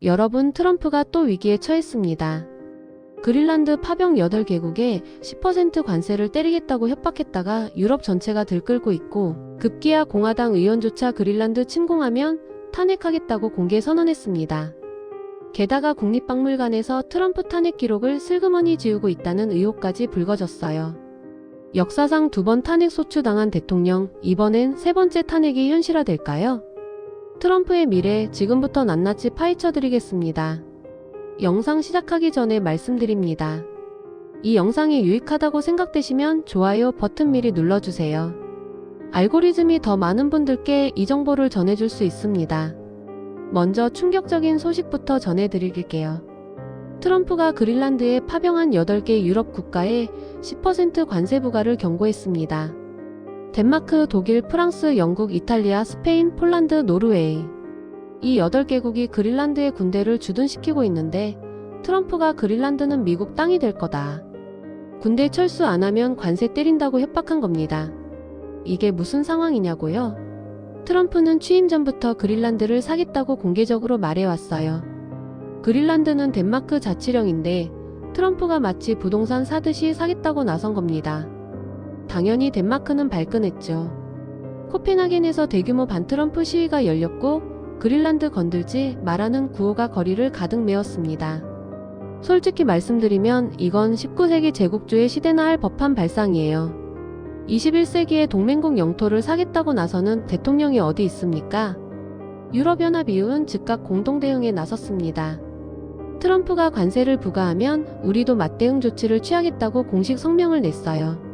여러분, 트럼프가 또 위기에 처했습니다. 그린란드 파병 8개국에 10% 관세를 때리겠다고 협박했다가 유럽 전체가 들끓고 있고, 급기야 공화당 의원조차 그린란드 침공하면 탄핵하겠다고 공개 선언했습니다. 게다가 국립박물관에서 트럼프 탄핵 기록을 슬그머니 지우고 있다는 의혹까지 불거졌어요. 역사상 2번 탄핵 소추당한 대통령, 이번엔 3번째 탄핵이 현실화될까요? 트럼프의 미래 지금부터 낱낱이 파헤쳐드리겠습니다. 영상 시작하기 전에 말씀드립니다. 이 영상이 유익하다고 생각되시면 좋아요 버튼 미리 눌러주세요. 알고리즘이 더 많은 분들께 이 정보를 전해줄 수 있습니다. 먼저 충격적인 소식부터 전해드릴게요. 트럼프가 그린란드에 파병한 8개 유럽 국가에 10% 관세 부과를 경고했습니다. 덴마크, 독일, 프랑스, 영국, 이탈리아, 스페인, 폴란드, 노르웨이. 이 8개국이 그린란드에 군대를 주둔시키고 있는데, 트럼프가 그린란드는 미국 땅이 될 거다. 군대 철수 안 하면 관세 때린다고 협박한 겁니다. 이게 무슨 상황이냐고요? 트럼프는 취임 전부터 그린란드를 사겠다고 공개적으로 말해왔어요. 그린란드는 덴마크 자치령인데 트럼프가 마치 부동산 사듯이 사겠다고 나선 겁니다. 당연히 덴마크는 발끈했죠. 코펜하겐에서 대규모 반트럼프 시위가 열렸고, 그린란드 건들지 말라는 구호가 거리를 가득 메웠습니다. 솔직히 말씀드리면 이건 19세기 제국주의 시대나 할 법한 발상이에요. 21세기의 동맹국 영토를 사겠다고 나서는 대통령이 어디 있습니까? 유럽연합 EU는 즉각 공동대응에 나섰습니다. 트럼프가 관세를 부과하면 우리도 맞대응 조치를 취하겠다고 공식 성명을 냈어요.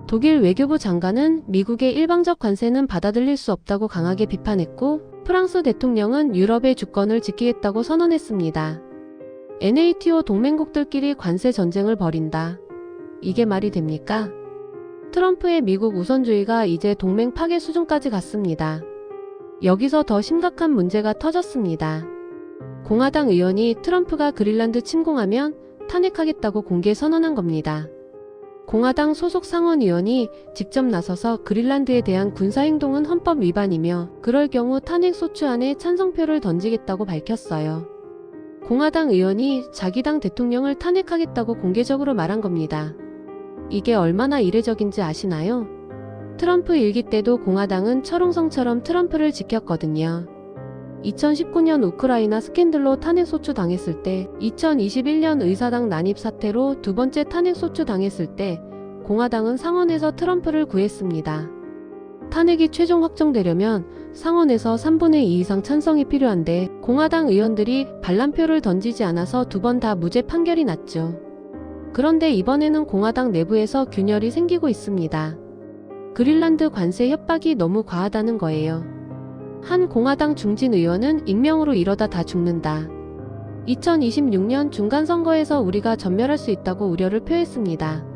독일 외교부 장관은 미국의 일방적 관세는 받아들일 수 없다고 강하게 비판했고, 프랑스 대통령은 유럽의 주권을 지키겠다고 선언했습니다. NATO 동맹국들끼리 관세 전쟁을 벌인다. 이게 말이 됩니까? 트럼프의 미국 우선주의가 이제 동맹 파괴 수준까지 갔습니다. 여기서 더 심각한 문제가 터졌습니다. 공화당 의원이 트럼프가 그린란드 침공하면 탄핵하겠다고 공개 선언한 겁니다. 공화당 소속 상원의원이 직접 나서서 그린란드에 대한 군사행동은 헌법 위반이며 그럴 경우 탄핵 소추안에 찬성표를 던지겠다고 밝혔어요. 공화당 의원이 자기 당 대통령을 탄핵하겠다고 공개적으로 말한 겁니다. 이게 얼마나 이례적인지 아시나요? 트럼프 일기 때도 공화당은 철옹성처럼 트럼프를 지켰거든요. 2019년 우크라이나 스캔들로 탄핵 소추 당했을 때, 2021년 의사당 난입 사태로 2번째 탄핵 소추 당했을 때 공화당은 상원에서 트럼프를 구했습니다. 탄핵이 최종 확정되려면 상원에서 3분의 2 이상 찬성이 필요한데 공화당 의원들이 반란표를 던지지 않아서 2번 다 무죄 판결이 났죠. 그런데 이번에는 공화당 내부에서 균열이 생기고 있습니다. 그린란드 관세 협박이 너무 과하다는 거예요. 한 공화당 중진 의원은 익명으로 이러다 다 죽는다. 2026년 중간선거에서 우리가 전멸할 수 있다고 우려를 표했습니다.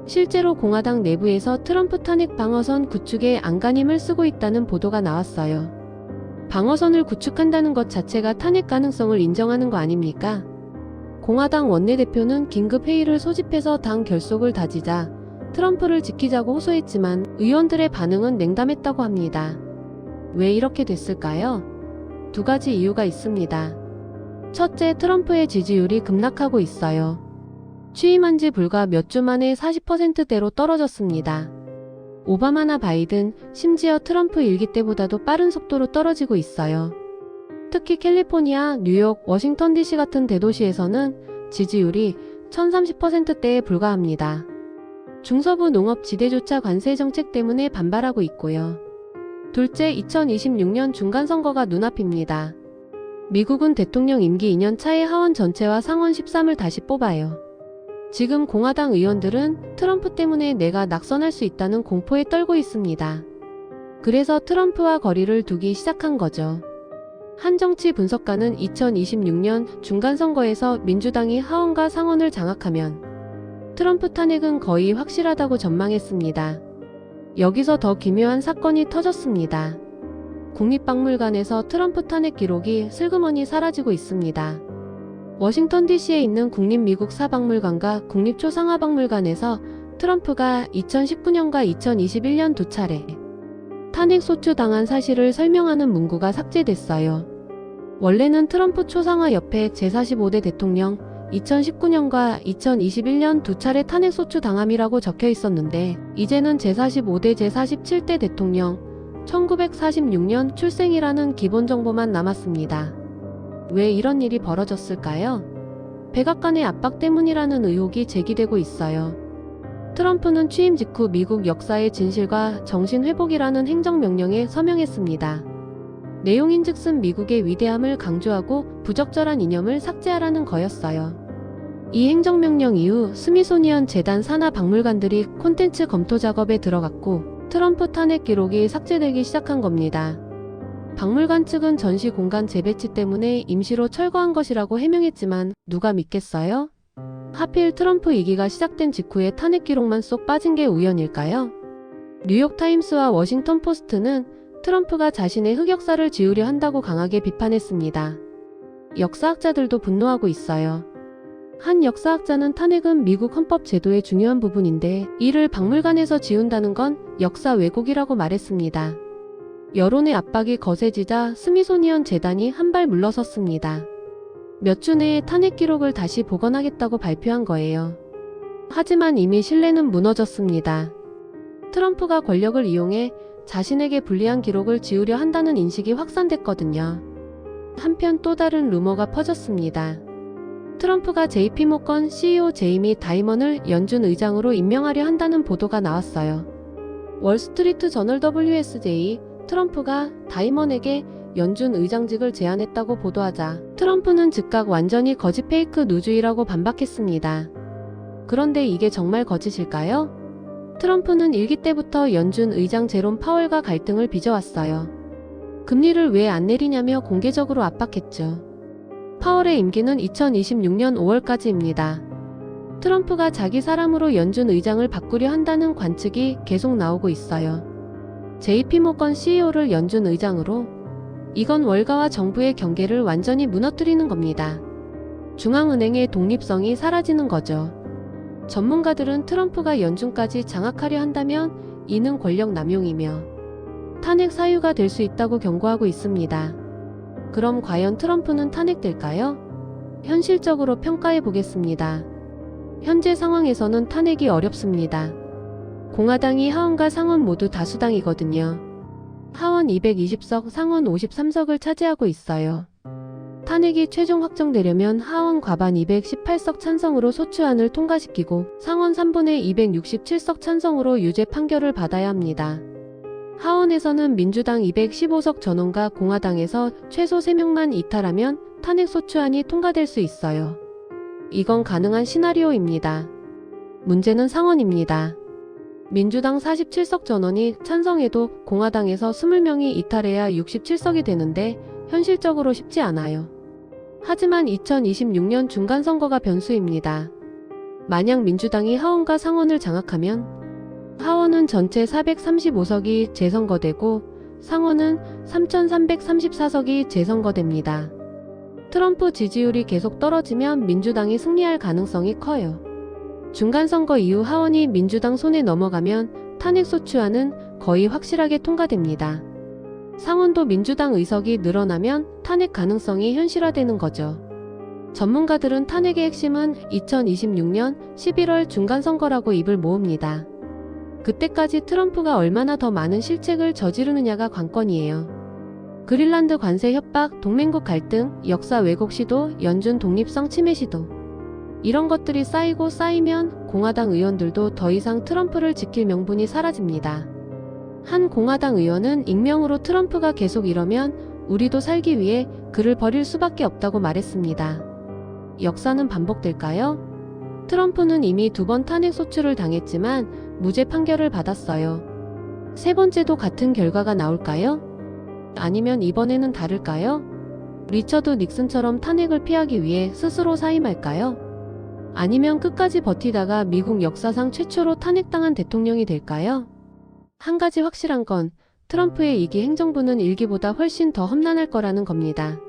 실제로 공화당 내부에서 트럼프 탄핵 방어선 구축에 안간힘을 쓰고 있다는 보도가 나왔어요. 방어선을 구축한다는 것 자체가 탄핵 가능성을 인정하는 거 아닙니까? 공화당 원내대표는 긴급회의를 소집해서 당 결속을 다지자 트럼프를 지키자고 호소했지만 의원들의 반응은 냉담했다고 합니다. 왜 이렇게 됐을까요? 2가지 이유가 있습니다. 첫째, 트럼프의 지지율이 급락하고 있어요. 취임한 지 불과 몇 주 만에 40%대로 떨어졌습니다. 오바마나 바이든, 심지어 트럼프 일기 때보다도 빠른 속도로 떨어지고 있어요. 특히 캘리포니아, 뉴욕, 워싱턴 DC 같은 대도시에서는 지지율이 1030%대에 불과합니다. 중서부 농업지대조차 관세 정책 때문에 반발하고 있고요. 둘째, 2026년 중간선거가 눈앞입니다. 미국은 대통령 임기 2년 차에 하원 전체와 상원 13을 다시 뽑아요. 지금 공화당 의원들은 트럼프 때문에 내가 낙선할 수 있다는 공포에 떨고 있습니다. 그래서 트럼프와 거리를 두기 시작한 거죠. 한 정치 분석가는 2026년 중간선거에서 민주당이 하원과 상원을 장악하면 트럼프 탄핵은 거의 확실하다고 전망했습니다. 여기서 더 기묘한 사건이 터졌습니다. 국립박물관에서 트럼프 탄핵 기록이 슬그머니 사라지고 있습니다. 워싱턴 DC에 있는 국립미국사박물관과 국립초상화박물관에서 트럼프가 2019년과 2021년 2차례 탄핵 소추 당한 사실을 설명하는 문구가 삭제됐어요. 원래는 트럼프 초상화 옆에 제45대 대통령 2019년과 2021년 두 차례 탄핵소추 당함이라고 적혀 있었는데 이제는 제45대 제47대 대통령 1946년 출생이라는 기본 정보만 남았습니다. 왜 이런 일이 벌어졌을까요? 백악관의 압박 때문이라는 의혹이 제기되고 있어요. 트럼프는 취임 직후 미국 역사의 진실과 정신회복이라는 행정명령에 서명했습니다. 내용인즉슨 미국의 위대함을 강조하고 부적절한 이념을 삭제하라는 거였어요. 이 행정명령 이후 스미소니언 재단 산하 박물관들이 콘텐츠 검토 작업에 들어갔고 트럼프 탄핵 기록이 삭제되기 시작한 겁니다. 박물관 측은 전시 공간 재배치 때문에 임시로 철거한 것이라고 해명했지만 누가 믿겠어요? 하필 트럼프 2기가 시작된 직후에 탄핵 기록만 쏙 빠진 게 우연일까요? 뉴욕타임스와 워싱턴 포스트는 트럼프가 자신의 흑역사를 지우려 한다고 강하게 비판했습니다. 역사학자들도 분노하고 있어요. 한 역사학자는 탄핵은 미국 헌법 제도의 중요한 부분인데 이를 박물관에서 지운다는 건 역사 왜곡이라고 말했습니다. 여론의 압박이 거세지자 스미소니언 재단이 한 발 물러섰습니다. 몇 주 내에 탄핵 기록을 다시 복원하겠다고 발표한 거예요. 하지만 이미 신뢰는 무너졌습니다. 트럼프가 권력을 이용해 자신에게 불리한 기록을 지우려 한다는 인식이 확산됐거든요. 한편 또 다른 루머가 퍼졌습니다. 트럼프가 JP모건 CEO 제이미 다이먼을 연준 의장으로 임명하려 한다는 보도가 나왔어요. 월스트리트 저널 WSJ, 트럼프가 다이먼에게 연준 의장직을 제안했다고 보도하자 트럼프는 즉각 완전히 거짓 페이크 누주이라고 반박했습니다. 그런데 이게 정말 거짓일까요? 트럼프는 일기 때부터 연준 의장 제롬 파월과 갈등을 빚어왔어요. 금리를 왜 안 내리냐며 공개적으로 압박했죠. 파월의 임기는 2026년 5월까지입니다. 트럼프가 자기 사람으로 연준 의장을 바꾸려 한다는 관측이 계속 나오고 있어요. JP모건 CEO를 연준 의장으로? 이건 월가와 정부의 경계를 완전히 무너뜨리는 겁니다. 중앙은행의 독립성이 사라지는 거죠. 전문가들은 트럼프가 연준까지 장악하려 한다면 이는 권력 남용이며 탄핵 사유가 될 수 있다고 경고하고 있습니다. 그럼 과연 트럼프는 탄핵될까요? 현실적으로 평가해 보겠습니다. 현재 상황에서는 탄핵이 어렵습니다. 공화당이 하원과 상원 모두 다수당이거든요. 하원 220석, 상원 53석을 차지하고 있어요. 탄핵이 최종 확정되려면 하원 과반 218석 찬성으로 소추안을 통과시키고 상원 3분의 267석 찬성으로 유죄 판결을 받아야 합니다. 하원에서는 민주당 215석 전원과 공화당에서 최소 3명만 이탈하면 탄핵 소추안이 통과될 수 있어요. 이건 가능한 시나리오입니다. 문제는 상원입니다. 민주당 47석 전원이 찬성해도 공화당에서 20명이 이탈해야 67석이 되는데 현실적으로 쉽지 않아요. 하지만 2026년 중간선거가 변수입니다. 만약 민주당이 하원과 상원을 장악하면 하원은 전체 435석이 재선거되고 상원은 3,334석이 재선거됩니다. 트럼프 지지율이 계속 떨어지면 민주당이 승리할 가능성이 커요. 중간선거 이후 하원이 민주당 손에 넘어가면 탄핵소추안은 거의 확실하게 통과됩니다. 상원도 민주당 의석이 늘어나면 탄핵 가능성이 현실화되는 거죠. 전문가들은 탄핵의 핵심은 2026년 11월 중간선거라고 입을 모읍니다. 그때까지 트럼프가 얼마나 더 많은 실책을 저지르느냐가 관건이에요. 그린란드 관세 협박, 동맹국 갈등, 역사 왜곡 시도, 연준 독립성 침해 시도. 이런 것들이 쌓이고 쌓이면 공화당 의원들도 더 이상 트럼프를 지킬 명분이 사라집니다. 한 공화당 의원은 익명으로 트럼프가 계속 이러면 우리도 살기 위해 그를 버릴 수밖에 없다고 말했습니다. 역사는 반복될까요? 트럼프는 이미 2번 탄핵 소추를 당했지만 무죄 판결을 받았어요. 세 번째도 같은 결과가 나올까요? 아니면 이번에는 다를까요? 리처드 닉슨처럼 탄핵을 피하기 위해 스스로 사임할까요? 아니면 끝까지 버티다가 미국 역사상 최초로 탄핵당한 대통령이 될까요? 한 가지 확실한 건 트럼프의 2기 행정부는 1기보다 훨씬 더 험난할 거라는 겁니다.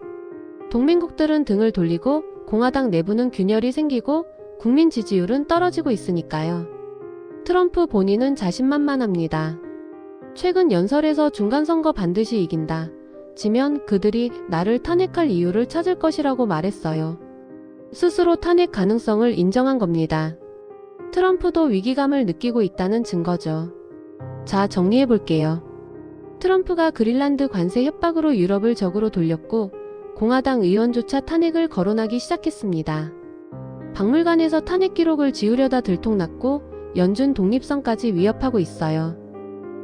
동맹국들은 등을 돌리고 공화당 내부는 균열이 생기고 국민 지지율은 떨어지고 있으니까요. 트럼프 본인은 자신만만합니다. 최근 연설에서 중간선거 반드시 이긴다. 지면 그들이 나를 탄핵할 이유를 찾을 것이라고 말했어요. 스스로 탄핵 가능성을 인정한 겁니다. 트럼프도 위기감을 느끼고 있다는 증거죠. 자, 정리해 볼게요. 트럼프가 그린란드 관세 협박으로 유럽을 적으로 돌렸고 공화당 의원조차 탄핵을 거론하기 시작했습니다. 박물관에서 탄핵 기록을 지우려다 들통났고 연준 독립성까지 위협하고 있어요.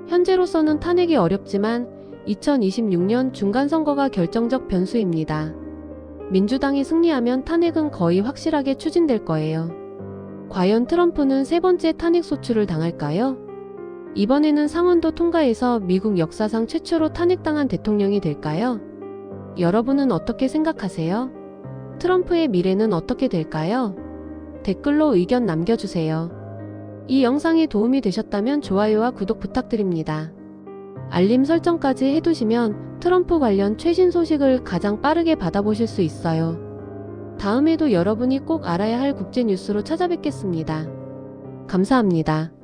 현재로서는 탄핵이 어렵지만 2026년 중간선거가 결정적 변수입니다. 민주당이 승리하면 탄핵은 거의 확실하게 추진될 거예요. 과연 트럼프는 세 번째 탄핵 소추를 당할까요? 이번에는 상원도 통과해서 미국 역사상 최초로 탄핵당한 대통령이 될까요? 여러분은 어떻게 생각하세요? 트럼프의 미래는 어떻게 될까요? 댓글로 의견 남겨주세요. 이 영상이 도움이 되셨다면 좋아요와 구독 부탁드립니다. 알림 설정까지 해두시면 트럼프 관련 최신 소식을 가장 빠르게 받아보실 수 있어요. 다음에도 여러분이 꼭 알아야 할 국제 뉴스로 찾아뵙겠습니다. 감사합니다.